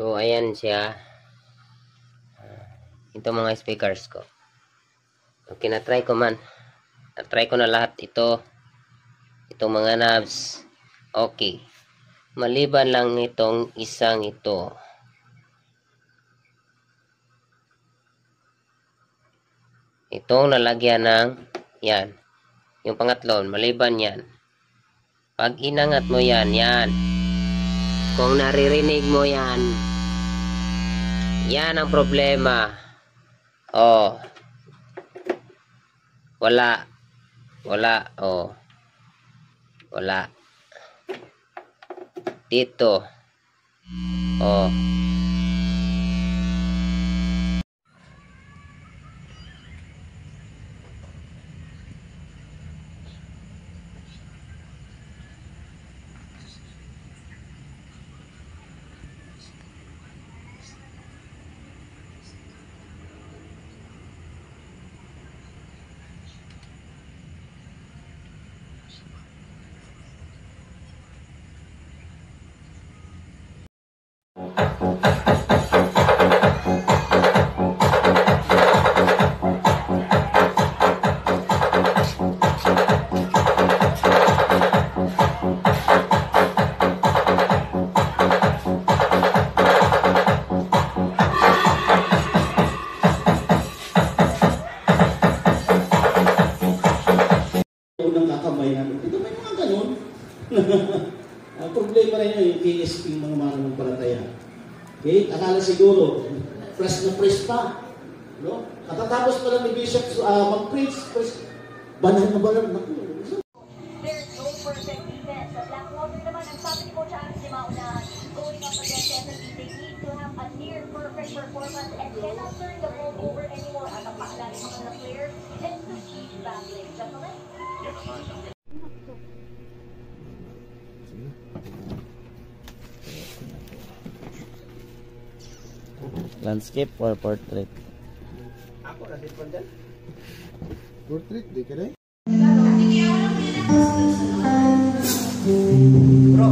So, ayan siya. Ito mga speakers ko. Okay, na-try ko man. Na-try ko na lahat ito. Itong mga knobs. Okay. Maliban lang itong isang ito. Itong nalagyan ng yan. Yung pangatlo, maliban yan. Pag inangat mo yan, yan. Kung naririnig mo yan, yan ang problema. Oh. Wala. Wala. Oh. Wala. Dito. Oh. Ang problema rin yun, yung KSP mga mananampalataya. Okay? Akala siguro, press na press pa. No? Katatapos pa lang ni Bishop mag-preach, banal na banal. There's no perfect defense. Sa Blackwater naman, ang sabi ni Coach Alex Limao going up against SMB, they need to have a near perfect performance and cannot turn the ball over anymore at ang paalala ng mga players and to keep battling. Gentlemen? Landscape or portrait? Ako na din portrait, di ka rin? Bro,